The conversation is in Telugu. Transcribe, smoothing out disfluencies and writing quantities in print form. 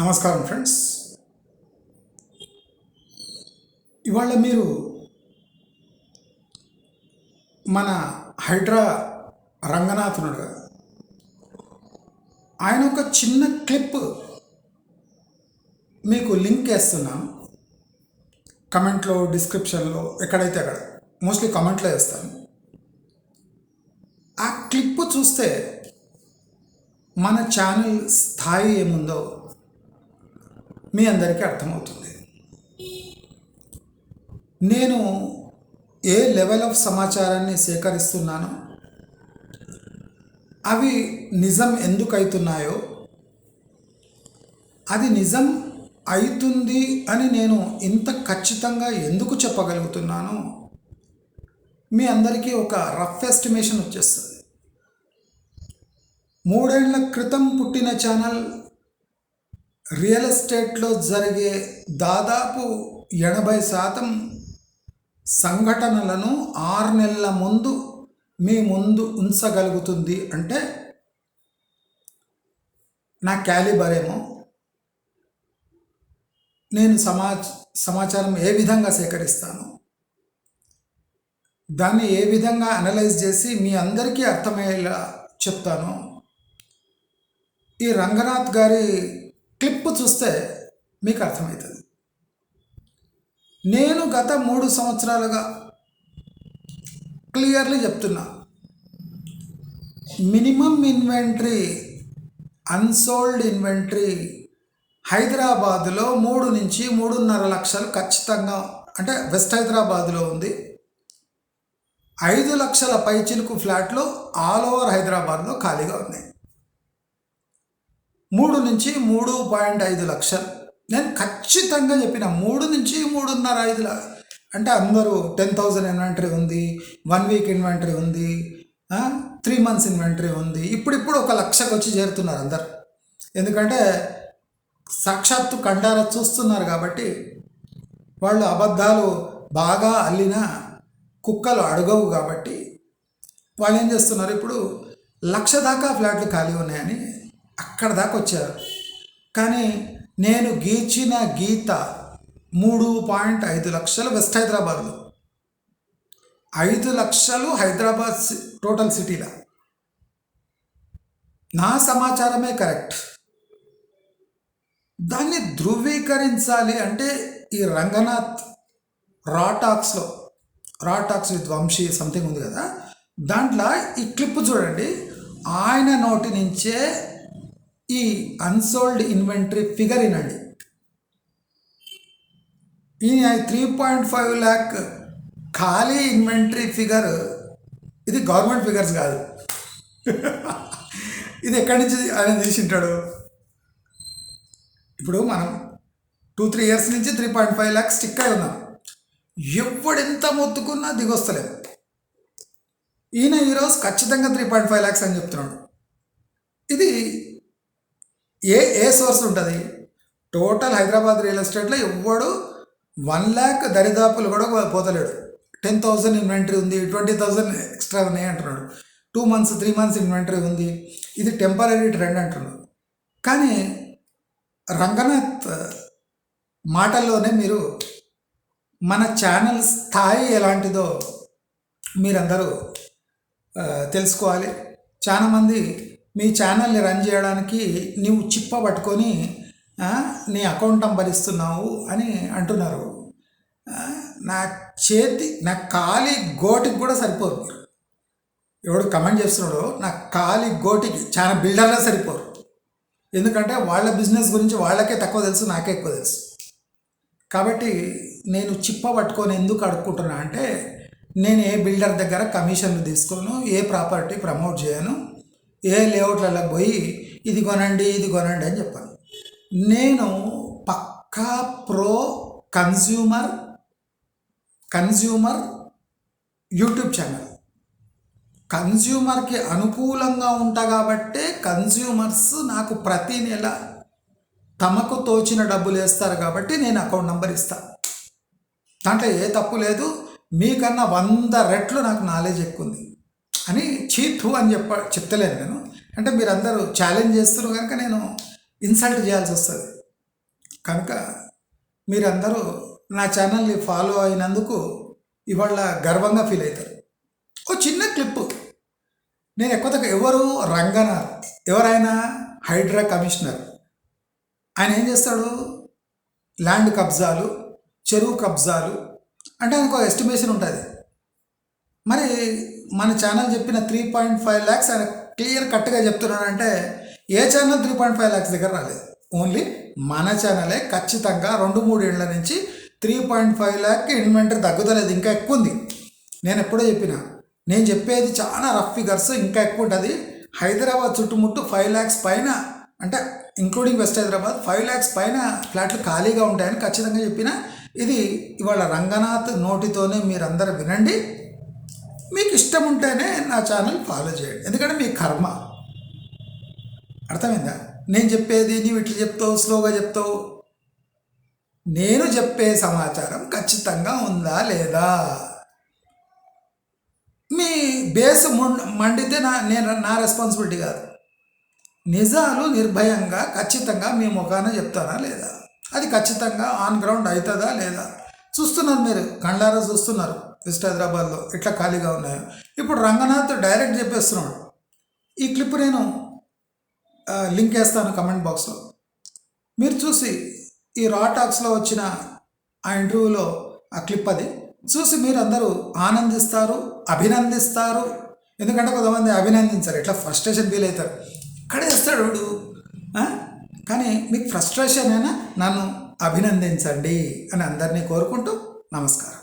నమస్కారం ఫ్రెండ్స్. ఇవాళ మీరు మన హైడ్రా రంగనాథనుడు ఆయన ఒక చిన్న క్లిప్ మీకు లింక్ వేస్తున్నాను. కమెంట్లో, డిస్క్రిప్షన్లో, ఎక్కడైతే అక్కడ, మోస్ట్లీ కమెంట్లో వేస్తాను. ఆ క్లిప్ చూస్తే మన ఛానల్ స్థాయి ఏముందో మీ అందరికీ అర్థమవుతుంది. నేను ఏ లెవెల్ ఆఫ్ సమాచారాన్ని సేకరిస్తున్నానో, అవి నిజం ఎందుకు అవుతున్నాయో, అది నిజం అవుతుంది అని నేను ఇంత ఖచ్చితంగా ఎందుకు చెప్పగలుగుతున్నానో మీ అందరికీ ఒక రఫ్ ఎస్టిమేషన్ వచ్చేస్తుంది. 3 ఏళ్ల క్రితం పుట్టిన ఛానల్ రియల్ ఎస్టేట్లో జరిగే దాదాపు 80% సంఘటనలను 6 నెలల ముందు మీ ముందు ఉంచగలుగుతుంది అంటే నా క్యాలిబర్ ఏమో, నేను సమాచారం ఏ విధంగా సేకరిస్తాను, దాన్ని ఏ విధంగా అనలైజ్ చేసి మీ అందరికీ అర్థమయ్యేలా చెప్తాను. ఈ రంగనాథ్ గారి క్లిప్ చూస్తే మీకు అర్థమవుతుంది. నేను గత 3 సంవత్సరాలుగా క్లియర్లీ చెప్తున్నా, మినిమం ఇన్వెంటరీ, అన్సోల్డ్ ఇన్వెంటరీ హైదరాబాదులో 3 నుంచి 3.5 లక్షలు ఖచ్చితంగా, అంటే వెస్ట్ హైదరాబాదులో ఉంది. 5 లక్షల పైచిలుకు ఫ్లాట్లు ఆల్ ఓవర్ హైదరాబాద్లో ఖాళీగా ఉన్నాయి. 3 నుంచి 3.5 లక్షలు నేను ఖచ్చితంగా చెప్పిన. 3 నుంచి 3.5 అంటే అందరూ 10,000 ఇన్వెంటరీ ఉంది, 1 వీక్ ఇన్వెంటరీ ఉంది, 3 మంత్స్ ఇన్వెంటరీ ఉంది. ఇప్పుడు 1 లక్షకు వచ్చి చేరుతున్నారు అందరు. ఎందుకంటే సాక్షాత్తు కండారా చూస్తున్నారు కాబట్టి. వాళ్ళు అబద్ధాలు బాగా అల్లిన కుక్కలు అడగవు కాబట్టి వాళ్ళు ఏం చేస్తున్నారు, ఇప్పుడు 1,00,000 దాకా ఫ్లాట్లు ఖాళీ ఉన్నాయని అక్కడ దాకా వచ్చారు. కానీ నేను గీచిన గీత 3.5 లక్షలు వెస్ట్ హైదరాబాద్లో, 5 లక్షలు హైదరాబాద్ టోటల్ సిటీలో. నా సమాచారమే కరెక్ట్. దాన్ని ధృవీకరించాలి అంటే ఈ రంగనాథ్ రా టాక్స్ విత్ వంశీ సంథింగ్ ఉంది కదా, దాంట్లో ఈ క్లిప్ చూడండి. ఆయన నోటి నుంచే ఈ అన్సోల్డ్ ఇన్వెంటరీ ఫిగర్ వినండి. ఈ 3.5 lakh ఖాళీ ఇన్వెంటరీ ఫిగర్, ఇది గవర్నమెంట్ ఫిగర్స్ కాదు. ఇది ఎక్కడి నుంచి ఆయన తీసింటాడు? ఇప్పుడు మనం 2-3 years నుంచి 3.5 lakhs స్టిక్ అయి ఉన్నాం. ఎవడెంత మొత్తుకున్నా దిగొస్తలేదు. ఈయన ఈరోజు ఖచ్చితంగా 3.5 lakhs అని చెప్తున్నాడు. ఇది ఏ సోర్స్ ఉంటుంది? టోటల్ హైదరాబాద్ రియల్ ఎస్టేట్లో ఎవ్వడు 1 lakh దరిదాపులు కూడా పోతలేడు. 10,000 ఇన్వెంటరీ ఉంది, 20,000 ఎక్స్ట్రా ఉన్నాయి అంటున్నాడు. 2 months 3 months ఇన్వెంటరీ ఉంది, ఇది టెంపరీ ట్రెండ్ అంటున్నాడు. కానీ రంగనాథ్ మాటల్లోనే మీరు మన ఛానల్ స్థాయి ఎలాంటిదో మీరందరూ తెలుసుకోవాలి. చాలామంది మీ ఛానల్ని రన్ చేయడానికి నువ్వు చిప్ప పట్టుకొని నీ అకౌంట్ నంబర్ ఇస్తున్నావు అని అంటున్నారు. నా ఖాళీ గోటికి కూడా సరిపోరు. మీరు ఎవడు కమెంట్ చేస్తున్నాడో నా ఖాళీ గోటికి చాలా బిల్డర్లే సరిపోరు. ఎందుకంటే వాళ్ళ బిజినెస్ గురించి వాళ్ళకే తక్కువ తెలుసు, నాకే ఎక్కువ తెలుసు. కాబట్టి నేను చిప్ప పట్టుకొని ఎందుకు అడుక్కుంటున్నా అంటే, నేను ఏ బిల్డర్ దగ్గర కమిషన్లు తీసుకోను, ఏ ప్రాపర్టీ ప్రమోట్ చేయను, ఏ లేఅవుట్లలో పోయి ఇది కొనండి ఇది కొనండి అని చెప్పాను. నేను పక్కా ప్రో కన్జ్యూమర్ యూట్యూబ్ ఛానల్. కన్జ్యూమర్కి అనుకూలంగా ఉంటా కాబట్టే కన్జ్యూమర్స్ నాకు ప్రతి నెల తమకు తోచిన డబ్బులు వేస్తారు కాబట్టి నేను అకౌంట్ నెంబర్ ఇస్తాను. దాంట్లో ఏ తప్పు లేదు. మీకన్నా 100 రెట్లు నాకు నాలెడ్జ్ ఎక్కువ ఉంది అని చీట్ అని చెప్తలేను నేను. అంటే మీరందరూ ఛాలెంజ్ చేస్తున్నారు కనుక నేను ఇన్సల్ట్ చేయాల్సి వస్తుంది. కనుక మీరందరూ నా ఛానల్ని ఫాలో అయినందుకు ఇవాళ గర్వంగా ఫీల్ అవుతారు. ఓ చిన్న క్లిప్పు. నేను ఎక్కువ తక్కువ ఎవరు రంగనాథ్, ఎవరైనా హైడ్రా కమిషనర్. ఆయన ఏం చేస్తాడు? ల్యాండ్ కబ్జాలు, చెరువు కబ్జాలు అంటే ఆయనకు ఎస్టిమేషన్ ఉంటుంది. మరి మన ఛానల్ చెప్పిన 3.5 lakhs ఆయన క్లియర్ కట్గా చెప్తున్నాడంటే ఏ ఛానల్ 3.5 lakhs దగ్గర రాలేదు. ఓన్లీ మన ఛానలే ఖచ్చితంగా 2-3 ఏళ్ల నుంచి 3.5 lakh ఇన్వెంటరీ తగ్గుతలేదు, ఇంకా ఎక్కువ ఉంది. నేను ఎప్పుడో చెప్పిన, నేను చెప్పేది చాలా రఫ్ ఫిగర్స్, ఇంకా ఎక్కువ ఉంటుంది. హైదరాబాద్ చుట్టుముట్టు 5 lakhs పైన, అంటే ఇంక్లూడింగ్ వెస్ట్ హైదరాబాద్ 5 lakhs పైన ఫ్లాట్లు ఖాళీగా ఉంటాయని ఖచ్చితంగా చెప్పిన. ఇది ఇవాళ రంగనాథ్ నోటితోనే మీరందరూ వినండి. మీకు ఇష్టం ఉంటేనే నా ఛానల్ ఫాలో చేయండి, ఎందుకంటే మీ కర్మ. అర్థమైందా? నేను చెప్పేది నీవు ఇట్లా చెప్తావు, స్లోగా చెప్తావు. నేను చెప్పే సమాచారం ఖచ్చితంగా ఉందా లేదా? మీ బేస్ మండితే నా రెస్పాన్సిబిలిటీ కాదు. నిజాలు నిర్భయంగా ఖచ్చితంగా మీ ముఖాన చెప్తారా లేదా, అది ఖచ్చితంగా ఆన్ గ్రౌండ్ అవుతుందా లేదా చూస్తున్నారు. మీరు కండ్లారా చూస్తున్నారు వెస్ట్ హైదరాబాద్లో ఎట్లా ఖాళీగా ఉన్నాయో. ఇప్పుడు రంగనాథ్ డైరెక్ట్ చెప్పేస్తున్నాడు. ఈ క్లిప్ నేను లింక్ వేస్తాను కమెంట్ బాక్స్లో. మీరు చూసి ఈ రా టాక్స్లో వచ్చిన ఆ ఇంటర్వ్యూలో ఆ క్లిప్ అది చూసి మీరు అందరూ ఆనందిస్తారు, అభినందిస్తారు. ఎందుకంటే కొంతమంది అభినందించారు, ఇట్లా ఫ్రస్ట్రేషన్ ఫీల్ అవుతారు. ఇక్కడ చేస్తాడు వాడు. కానీ మీకు ఫ్రస్ట్రేషన్ అయినా నన్ను అభినందించండి అని అందరినీ కోరుకుంటూ నమస్కారం.